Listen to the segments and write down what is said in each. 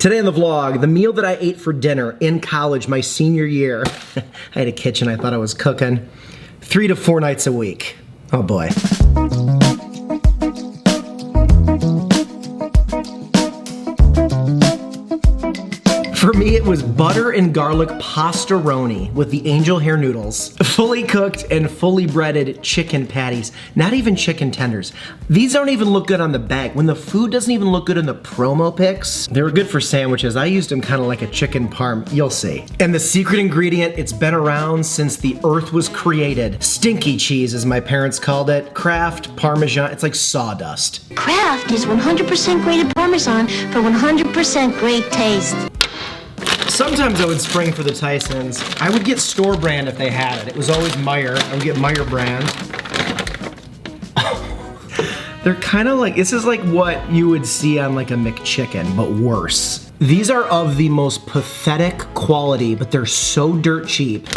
Today in the vlog, the meal that I ate for dinner in college my senior year. I had a kitchen, I thought I was cooking. 3 to 4 nights a week. Oh boy. For me, it was butter and garlic pasta roni with the angel hair noodles, fully cooked and fully breaded chicken patties, not even chicken tenders. These don't even look good on the bag. When the food doesn't even look good in the promo pics, they were good for sandwiches. I used them kind of like a chicken parm, you'll see. And the secret ingredient, it's been around since the earth was created. Stinky cheese, as my parents called it. Kraft, Parmesan, it's like sawdust. Kraft is 100% grated Parmesan for 100% great taste. Sometimes I would spring for the Tysons. I would get store brand if they had it. It was always Meyer. I would get Meyer brand. They're kind of like, this is like what you would see on like a McChicken, but worse. These are of the most pathetic quality, but they're so dirt cheap.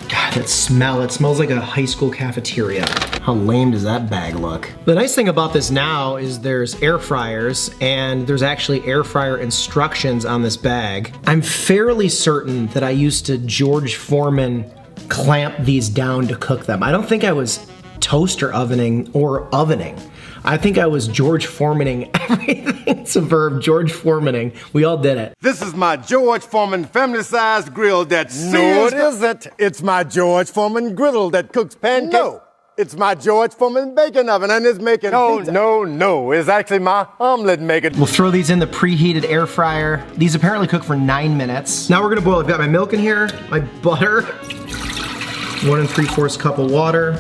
God, that smell, it smells like a high school cafeteria. How lame does that bag look? The nice thing about this now is there's air fryers, and there's actually air fryer instructions on this bag. I'm fairly certain that I used to George Foreman clamp these down to cook them. I don't think I was toaster ovening or ovening. I think I was George Foremaning everything. It's a verb, George Foremaning. We all did it. This is my George Foreman family-sized grill that No, it isn't. It's my George Foreman griddle that cooks pancakes. No. It's my George Foreman bacon oven, and it's making pizza. No. It's actually my omelet maker. We'll throw these in the preheated air fryer. These apparently cook for 9 minutes. Now we're gonna boil. I've got my milk in here, my butter, 1 3/4 cup of water.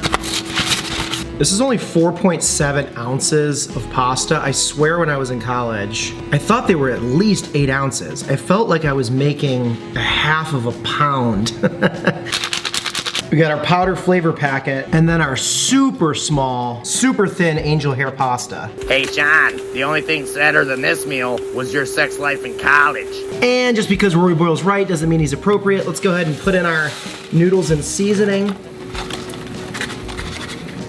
This is only 4.7 ounces of pasta. I swear when I was in college, I thought they were at least 8 ounces. I felt like I was making a half of a pound. We got our powder flavor packet, and then our super small, super thin angel hair pasta. Hey Sean, the only thing sadder than this meal was your sex life in college. And just because Rory boils right doesn't mean he's appropriate, let's go ahead and put in our noodles and seasoning.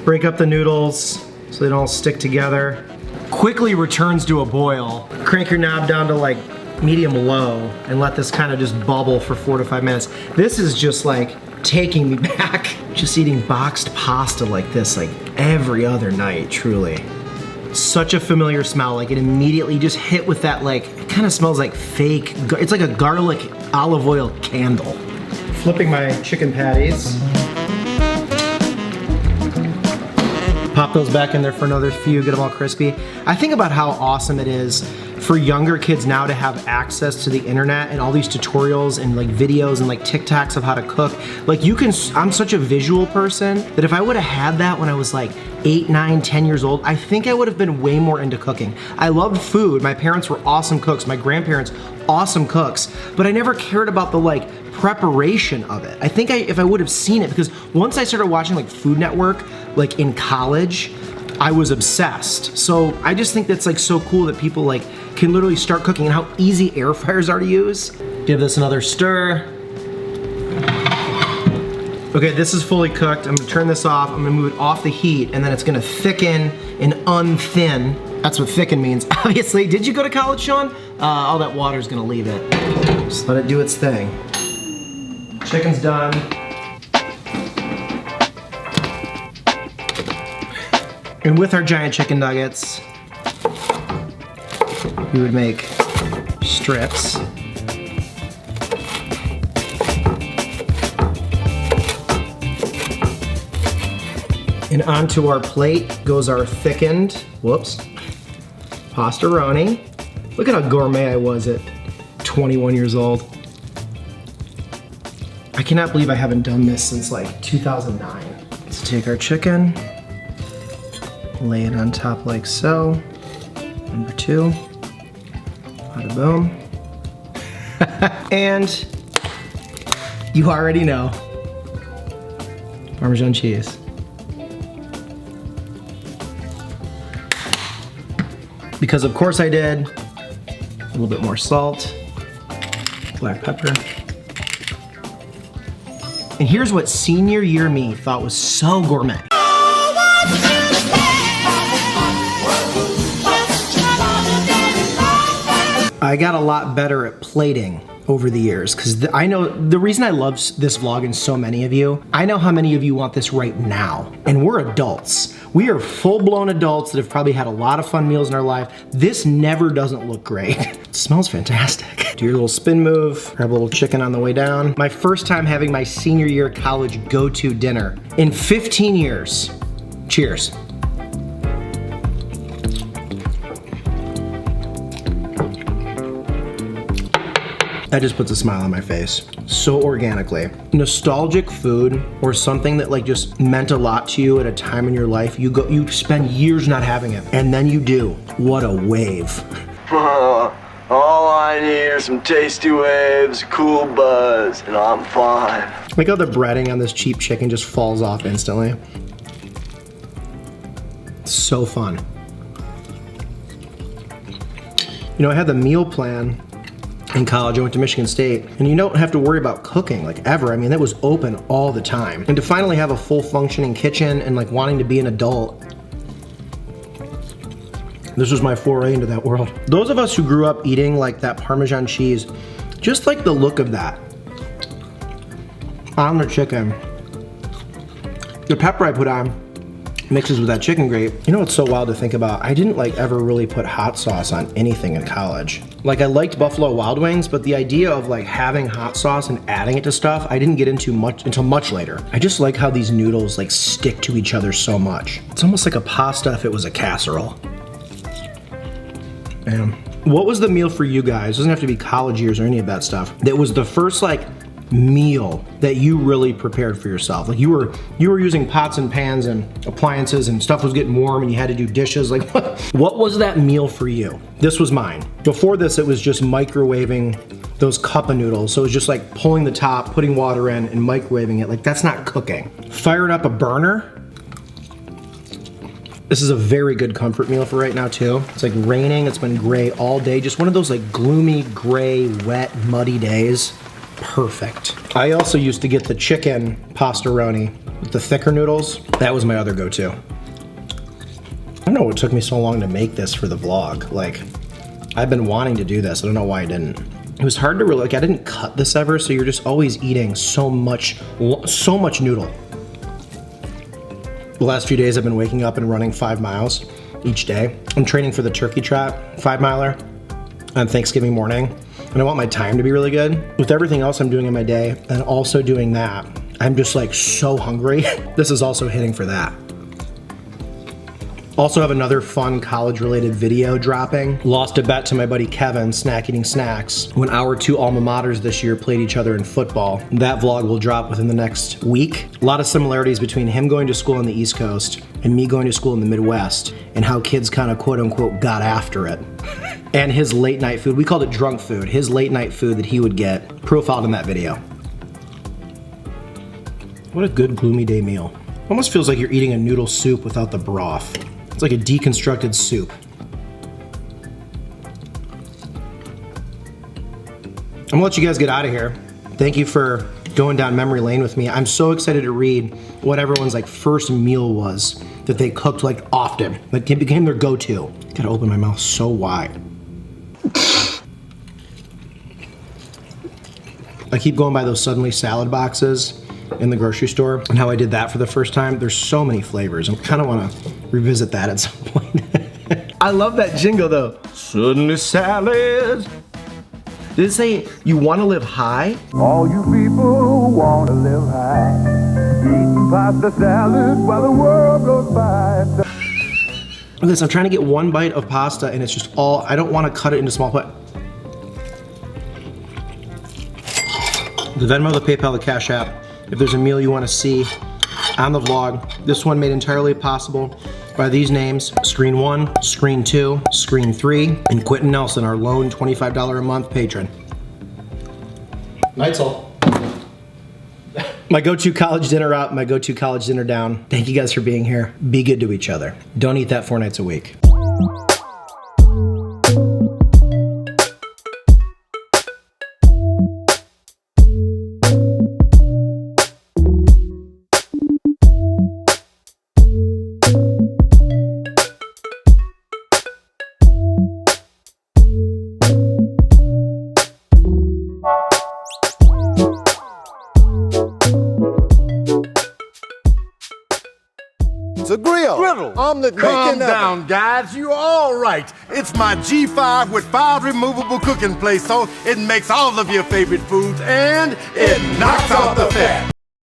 Break up the noodles so they don't all stick together. Quickly returns to a boil. Crank your knob down to like medium low and let this kind of just bubble for 4 to 5 minutes. This is just like taking me back. Just eating boxed pasta like this like every other night, truly. Such a familiar smell, like it immediately just hit with that like, it kind of smells like fake, it's like a garlic olive oil candle. Flipping my chicken patties. Pop those back in there for another few, get them all crispy. I think about how awesome it is for younger kids now to have access to the internet and all these tutorials and like videos and like TikToks of how to cook. Like you can, I'm such a visual person that if I would have had that when I was like 8, 9, 10 years old, I think I would have been way more into cooking. I loved food. My parents were awesome cooks. My grandparents, awesome cooks. But I never cared about the like preparation of it. I think if I would have seen it, because once I started watching like Food Network, like in college, I was obsessed. So I just think that's like so cool that people like can literally start cooking and how easy air fryers are to use. Give this another stir. Okay, this is fully cooked. I'm gonna turn this off. I'm gonna move it off the heat, and then it's gonna thicken and unthin. That's what thicken means, obviously. Did you go to college, Sean? All that water's gonna leave it. Just let it do its thing. Chicken's done. And with our giant chicken nuggets, we would make strips. And onto our plate goes our thickened, whoops, pasta roni. Look at how gourmet I was at 21 years old. I cannot believe I haven't done this since like 2009. Let's take our chicken, lay it on top like so. Number 2, bada boom. And you already know, Parmesan cheese. Because of course I did. A little bit more salt, black pepper. And here's what senior year me thought was so gourmet. I got a lot better at plating over the years, because I know the reason I love this vlog and so many of you, I know how many of you want this right now, and we're adults. We are full-blown adults that have probably had a lot of fun meals in our life. This never doesn't look great. It smells fantastic. Do your little spin move, grab a little chicken on the way down. My first time having my senior year college go-to dinner in 15 years. Cheers. That just puts a smile on my face so organically. Nostalgic food, or something that like just meant a lot to you at a time in your life, you spend years not having it, and then you do. What a wave. All I need are some tasty waves, cool buzz, and I'm fine. Like how the breading on this cheap chicken just falls off instantly. It's so fun. You know, I had the meal plan in college. I went to Michigan State, and you don't have to worry about cooking like ever. I mean, that was open all the time. And to finally have a full functioning kitchen and like wanting to be an adult, this was my foray into that world. Those of us who grew up eating like that Parmesan cheese, just like the look of that on the chicken, the pepper I put on mixes with that chicken grate. You know what's so wild to think about? I didn't like ever really put hot sauce on anything in college. Like I liked Buffalo Wild Wings, but the idea of like having hot sauce and adding it to stuff, I didn't get into much until much later. I just like how these noodles like stick to each other so much. It's almost like a pasta if it was a casserole. Man. What was the meal for you guys? It doesn't have to be college years or any of that stuff. That was the first like meal that you really prepared for yourself. Like you were using pots and pans and appliances and stuff was getting warm and you had to do dishes. Like what was that meal for you? This was mine. Before this, it was just microwaving those cup of noodles. So it was just like pulling the top, putting water in and microwaving it. Like that's not cooking. Firing up a burner. This is a very good comfort meal for right now too. It's like raining, it's been gray all day. Just one of those like gloomy, gray, wet, muddy days. Perfect. I also used to get the chicken Pasta Roni with the thicker noodles. That was my other go-to. I don't know what took me so long to make this for the vlog. Like, I've been wanting to do this. I don't know why I didn't. It was hard to really, like I didn't cut this ever, so you're just always eating so much noodle. The last few days I've been waking up and running 5 miles each day. I'm training for the turkey trot 5-miler on Thanksgiving morning. And I want my time to be really good. With everything else I'm doing in my day and also doing that, I'm just like so hungry. This is also hitting for that. Also have another fun college-related video dropping. Lost a bet to my buddy Kevin, Snack Eating Snacks, when our two alma maters this year played each other in football. That vlog will drop within the next week. A lot of similarities between him going to school on the East Coast and me going to school in the Midwest, and how kids kind of quote-unquote got after it. And his late night food, we called it drunk food, his late night food that he would get, profiled in that video. What a good gloomy day meal. Almost feels like you're eating a noodle soup without the broth. It's like a deconstructed soup. I'm gonna let you guys get out of here. Thank you for going down memory lane with me. I'm so excited to read what everyone's like first meal was that they cooked like often. Like it became their go-to. Gotta open my mouth so wide. I keep going by those Suddenly salad boxes in the grocery store and how I did that for the first time. There's so many flavors. I kind of want to revisit that at some point. I love that jingle though. Suddenly salads. Did it say you want to live high? All you people who want to live high, eating pasta salad while the world goes by. Look at this, I'm trying to get one bite of pasta and it's just all, I don't want to cut it into small parts. The Venmo, the PayPal, the Cash App. If there's a meal you want to see on the vlog, this one made entirely possible by these names: Screen 1, Screen 2, Screen 3, and Quentin Nelson, our lone $25 a month patron. Night's all. My go-to college dinner up, my go-to college dinner down. Thank you guys for being here. Be good to each other. Don't eat that 4 nights a week. It's a grill. Griddle. Omelet Calm making oven. down, guys. You're all right. It's my G5 with 5 removable cooking plates, so it makes all of your favorite foods and it knocks out the fat.